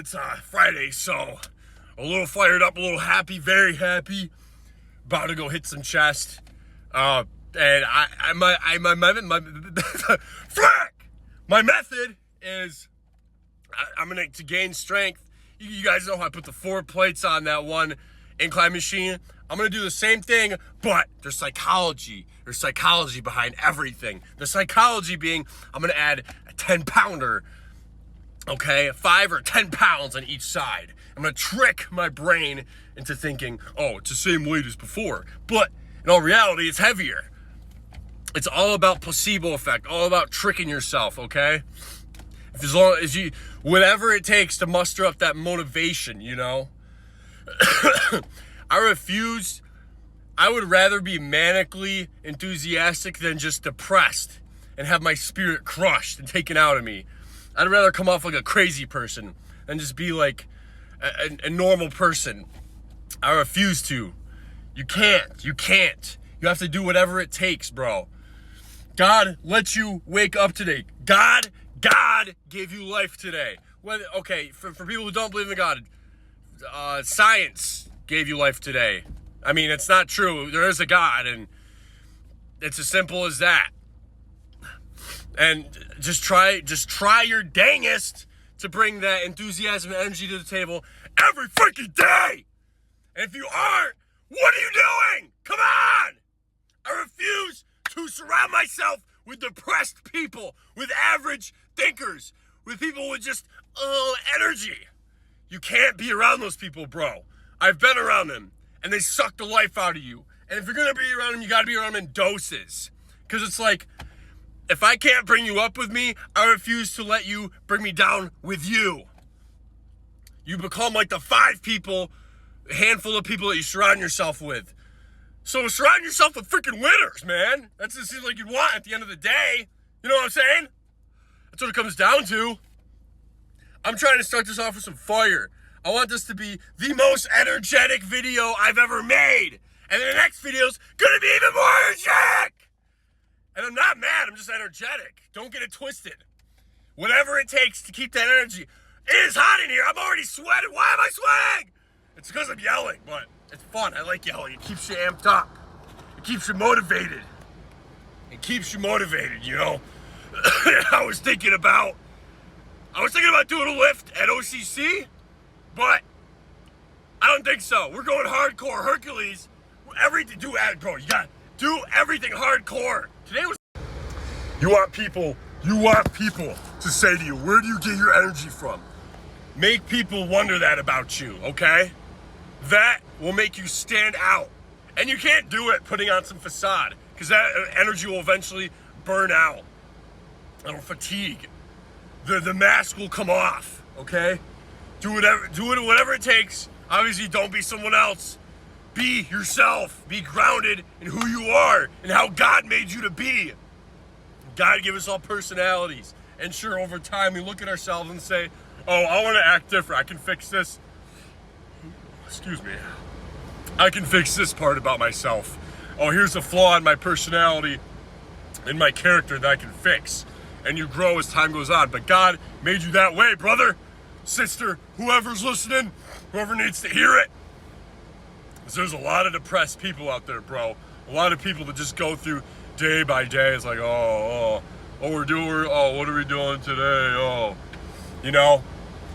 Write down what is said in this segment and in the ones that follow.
it's Friday, so a little fired up, a little happy, very happy. About to go hit some chest. And my frack! My method is I'm gonna to gain strength. You guys know how I put the 4 plates on that one incline machine. I'm gonna do the same thing, but there's psychology. There's psychology behind everything. The psychology being I'm gonna add a 10-pounder. Okay, 5 or 10 pounds on each side. I'm gonna trick my brain into thinking, oh, it's the same weight as before. But in all reality, it's heavier. It's all about placebo effect, all about tricking yourself, okay? As long as you, whatever it takes to muster up that motivation, you know? I would rather be manically enthusiastic than just depressed and have my spirit crushed and taken out of me. I'd rather come off like a crazy person than just be like a normal person. I refuse to. You can't. You have to do whatever it takes, bro. God let you wake up today. God gave you life today. For people who don't believe in God, science gave you life today. I mean, it's not true. There is a God, and it's as simple as that. And just try your dangest to bring that enthusiasm and energy to the table every freaking day. And if you aren't, what are you doing? Come on! I refuse to surround myself with depressed people, with average thinkers, with people with just energy. You can't be around those people, bro. I've been around them, and they suck the life out of you. And if you're gonna be around them, you gotta be around them in doses. Because it's like, if I can't bring you up with me, I refuse to let you bring me down with you. You become like the handful of people that you surround yourself with. So surround yourself with freaking winners, man. That's what it seems like you'd want at the end of the day. You know what I'm saying? That's what it comes down to. I'm trying to start this off with some fire. I want this to be the most energetic video I've ever made. And then the next video's gonna be even more energetic. And I'm not mad, I'm just energetic. Don't get it twisted. Whatever it takes to keep that energy. It is hot in here, I'm already sweating. Why am I sweating? It's because I'm yelling, but it's fun. I like yelling. It keeps you amped up. It keeps you motivated. You know? I was thinking about doing a lift at OCC, but I don't think so. We're going hardcore. Hercules. Everything. Bro, you gotta do everything hardcore. Today was. You want people to say to you, where do you get your energy from? Make people wonder that about you, okay? That will make you stand out. And you can't do it putting on some facade, because that energy will eventually burn out. It'll fatigue. The mask will come off, okay? Do whatever it takes. Obviously, don't be someone else. Be yourself. Be grounded in who you are and how God made you to be. God gave us all personalities. And sure, over time, we look at ourselves and say, oh, I want to act different. I can fix this. Excuse me. I can fix this part about myself. Oh, here's a flaw in my personality and my character that I can fix. And you grow as time goes on. But God made you that way, brother, sister, whoever's listening, whoever needs to hear it. Because there's a lot of depressed people out there, bro. A lot of people that just go through day by day. It's like, what are we doing today? Oh, you know?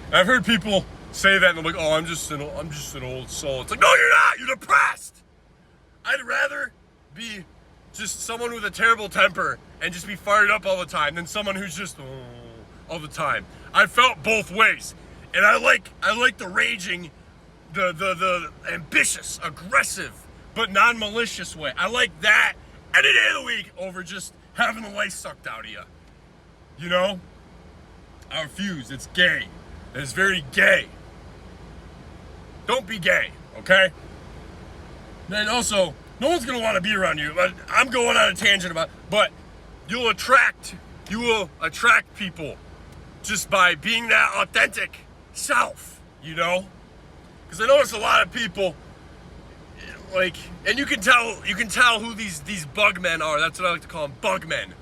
And I've heard people say that and they're like, oh, I'm just an old soul. It's like, no, you're not. You're depressed. I'd rather be just someone with a terrible temper and just be fired up all the time than someone who's just all the time. I felt both ways, and I like the raging, the ambitious, aggressive, but non-malicious way. I like that any day of the week over just having the life sucked out of you. You know? I refuse. It's gay. It's very gay. Don't be gay, okay? Then also, no one's gonna want to be around you. But I'm going on a tangent but you will attract people just by being that authentic self, you know? Because I notice a lot of people, like, and you can tell who these bug men are. That's what I like to call them, bug men.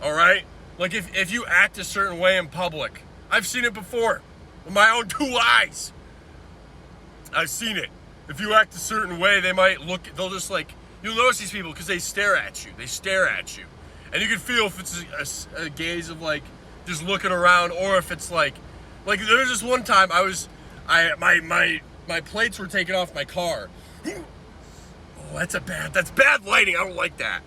All right? Like if you act a certain way in public, I've seen it before. with my own 2 eyes. I've seen it. If you act a certain way, they'll just like, you'll notice these people because they stare at you. They stare at you. And you can feel if it's a gaze of like, just looking around, or if it's like there was this one time my plates were taken off my car. Oh, that's bad lighting. I don't like that.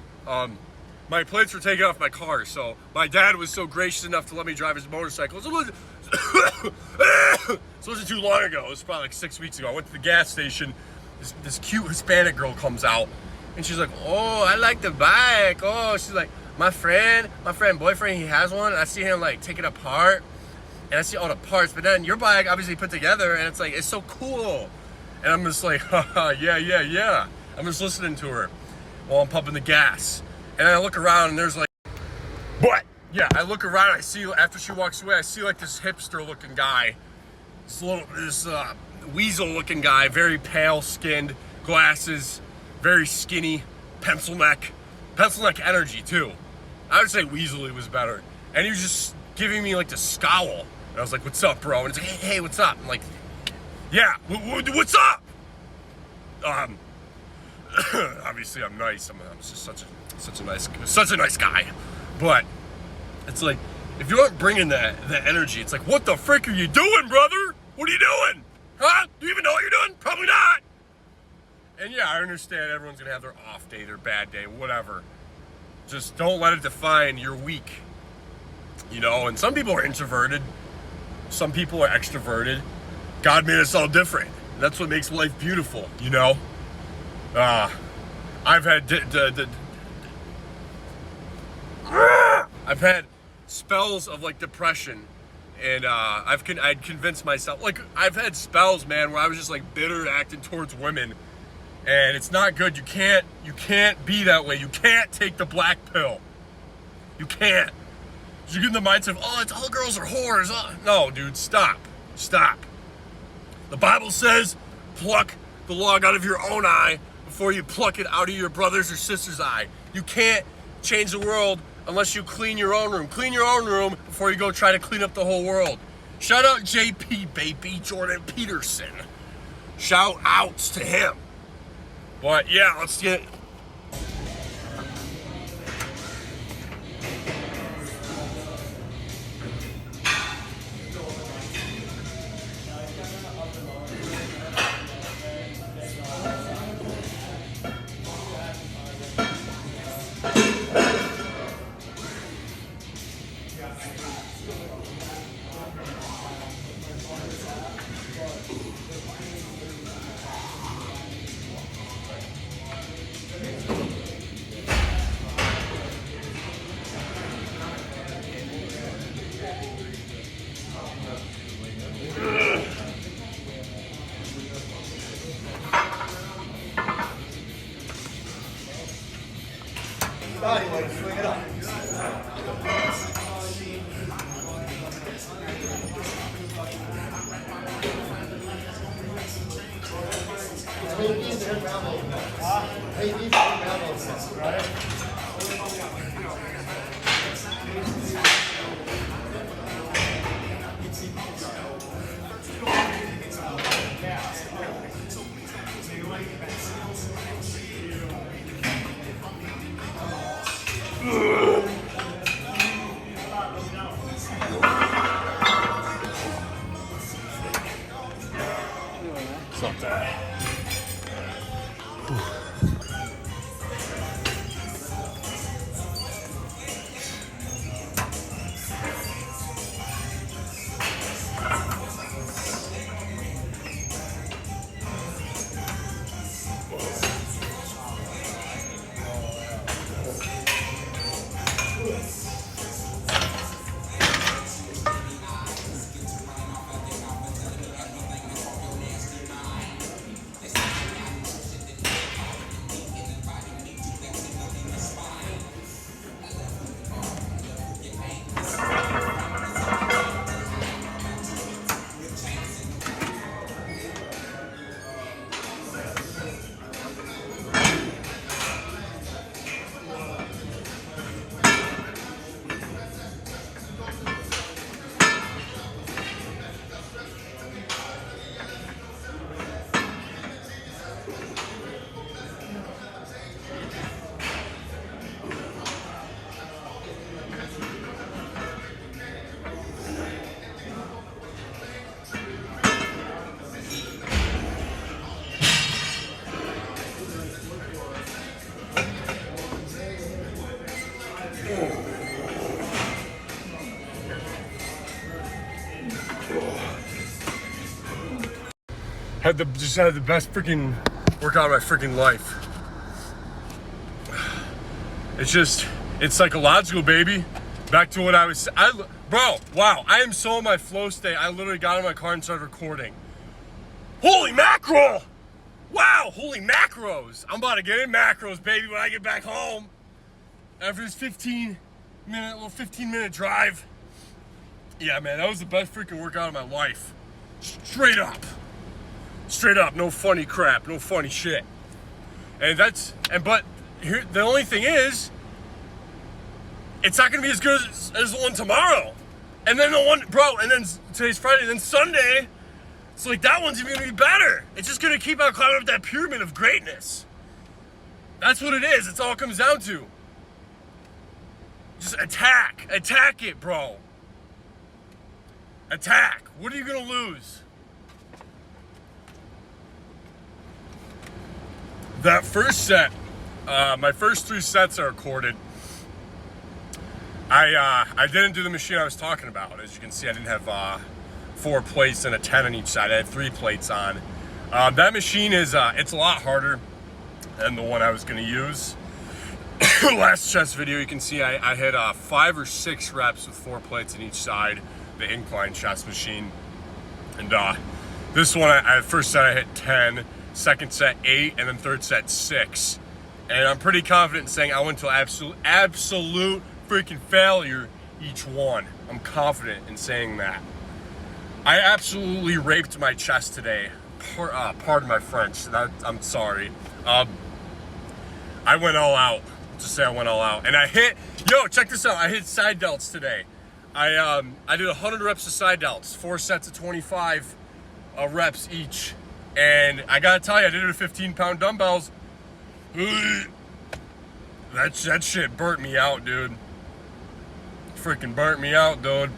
My plates were taken off my car, so my dad was so gracious enough to let me drive his motorcycle. So it wasn't too long ago. It was probably like 6 weeks ago. I went to the gas station. This cute Hispanic girl comes out, and she's like, "Oh, I like the bike." Oh, she's like, my boyfriend, he has one. And I see him like take it apart, and I see all the parts. But then your bike obviously put together, and it's like, it's so cool. And I'm just like, haha, yeah. I'm just listening to her while I'm pumping the gas. And I look around, and there's like, but yeah, I look around, and I see, after she walks away, I see like this hipster-looking guy, this weasel-looking guy, very pale-skinned, glasses, very skinny, pencil neck energy too. I would say weaselly was better. And he was just giving me like the scowl. And I was like, "What's up, bro?" And he's like, "Hey, what's up?" I'm like, "Yeah, what's up?" Obviously I'm nice. I'm just such a nice guy. But it's like, if you aren't bringing that energy, it's like, what the frick are you doing, brother? What are you doing? Huh? Do you even know what you're doing? Probably not. And yeah, I understand everyone's gonna have their off day, their bad day, whatever. Just don't let it define your week. You know, and some people are introverted. Some people are extroverted. God made us all different. That's what makes life beautiful, you know? I've had spells of like depression, and I'd convinced myself, like, I've had spells, man, where I was just like bitter acting towards women, and it's not good. You can't be that way. You can't take the black pill. You can't. You get in the mindset of, oh, it's all girls are whores. No, dude, stop. The Bible says, pluck the log out of your own eye before you pluck it out of your brother's or sister's eye. You can't change the world unless you clean your own room. Clean your own room before you go try to clean up the whole world. Shout out JP, baby, Jordan Peterson. Shout outs to him. But yeah, let's get... Swing it up. had the best freaking workout of my freaking life. It's psychological, baby. Back to what I was, bro, wow, I am so in my flow state. I literally got in my car and started recording. Holy mackerel! Wow, holy macros. I'm about to get in macros, baby, when I get back home. After this 15-minute drive. Yeah, man, that was the best freaking workout of my life. Straight up. Straight up, no funny crap, no funny shit. But here, the only thing is, it's not gonna be as good as the one tomorrow. And then and then today's Friday, and then Sunday, it's like that one's even gonna be better. It's just gonna keep on climbing up that pyramid of greatness. That's what it is, it's all it comes down to. Just attack it, bro. Attack, what are you gonna lose? That first set, my first 3 sets are recorded. I didn't do the machine I was talking about. As you can see, I didn't have 4 plates and a 10 on each side. I had 3 plates on. That machine is, it's a lot harder than the one I was gonna use. Last chest video, you can see I hit 5 or 6 reps with 4 plates on each side, the incline chest machine. And this one, first set I hit 10, second set 8, and then third set 6. And I'm pretty confident in saying I went to absolute freaking failure each one. I'm confident in saying that. I absolutely raped my chest today. Pardon my French. I'm sorry. I went all out. Just say I went all out. And I hit, check this out. I hit side delts today. I did 100 reps of side delts, 4 sets of 25 reps each. And I gotta tell you, I did it with 15-pound dumbbells. That shit burnt me out, dude. Freaking burnt me out, dude.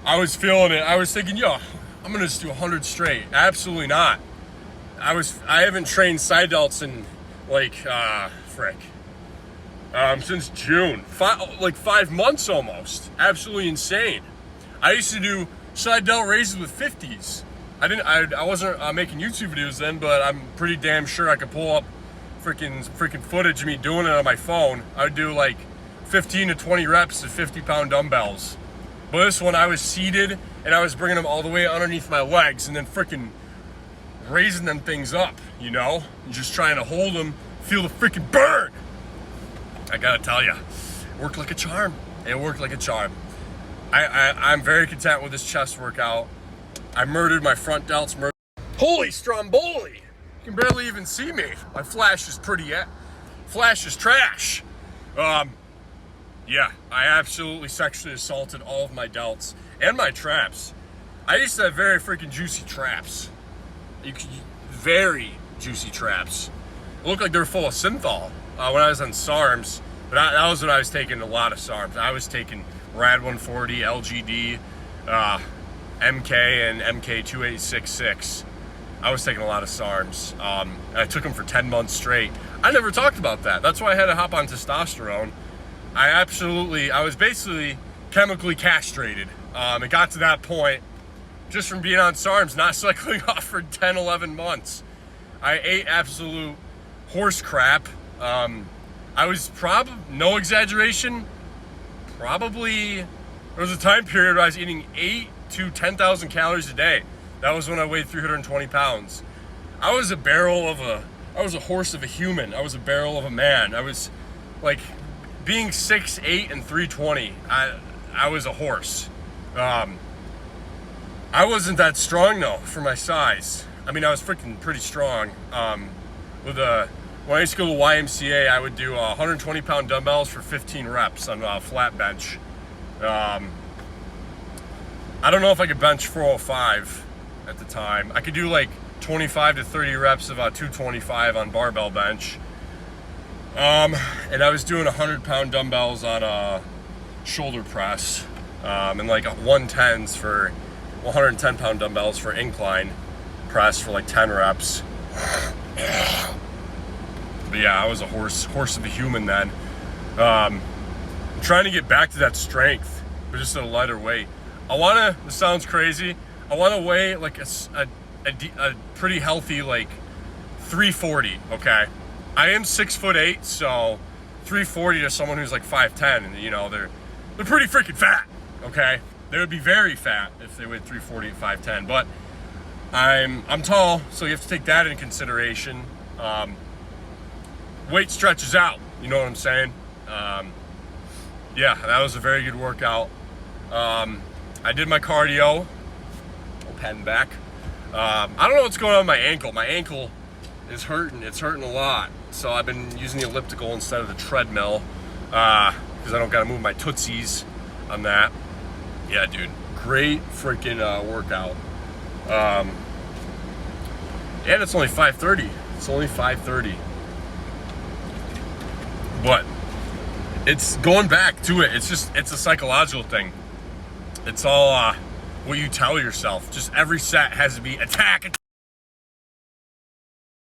I was feeling it. I was thinking, I'm gonna just do 100 straight. Absolutely not. I haven't trained side delts in since June. 5 months almost. Absolutely insane. I used to do side delt raises with 50s. I wasn't making YouTube videos then, but I'm pretty damn sure I could pull up freaking footage of me doing it on my phone. I would do like 15 to 20 reps of 50-pound dumbbells. But this one, I was seated and I was bringing them all the way underneath my legs and then freaking raising them things up, and just trying to hold them, feel the freaking burn. I gotta tell you, it worked like a charm. It worked like a charm. I'm very content with this chest workout. I murdered my front delts. Holy Stromboli! You can barely even see me. My flash is flash is trash. Yeah, I absolutely sexually assaulted all of my delts and my traps. I used to have very freaking juicy traps. Very juicy traps. It looked like they were full of synthol when I was on SARMs. But that was when I was taking a lot of SARMs. I was taking Rad 140, LGD, MK, and MK2866. I was taking a lot of SARMs. I took them for 10 months straight. I never talked about that. That's why I had to hop on testosterone. I was basically chemically castrated. It got to that point just from being on SARMs, not cycling off for 10, 11 months. I ate absolute horse crap. I was no exaggeration, there was a time period where I was eating 8 to 10,000 calories a day. That was when I weighed 320 pounds. I was a horse of a human. I was a barrel of a man. I was like, being 6'8" and 320, I was a horse. I wasn't that strong though for my size. I mean, I was freaking pretty strong. When I used to go to the YMCA, I would do 120-pound dumbbells for 15 reps on a flat bench. I don't know if I could bench 405 at the time. I could do like 25 to 30 reps of 225 on barbell bench. And I was doing 100-pound dumbbells on a shoulder press, and like 110s for 110-pound dumbbells for incline press for like 10 reps. But yeah, I was a horse of a human then. I'm trying to get back to that strength, but just at a lighter weight. This sounds crazy, I want to weigh like a pretty healthy, like, 340, okay? I am 6'8", so 340 to someone who's like 5'10", and you know, they're pretty freaking fat, okay? They would be very fat if they weighed 340 at 5'10", but I'm tall, so you have to take that into consideration. Weight stretches out, you know what I'm saying? Yeah, that was a very good workout. I did my cardio. I'll pat back. I don't know what's going on with my ankle. My ankle is hurting. It's hurting a lot. So I've been using the elliptical instead of the treadmill because I don't got to move my tootsies on that. Yeah, dude, great freaking workout. And it's only 5:30. It's only 5:30. But it's going back to it. It's a psychological thing. It's all what you tell yourself. Just every set has to be attack,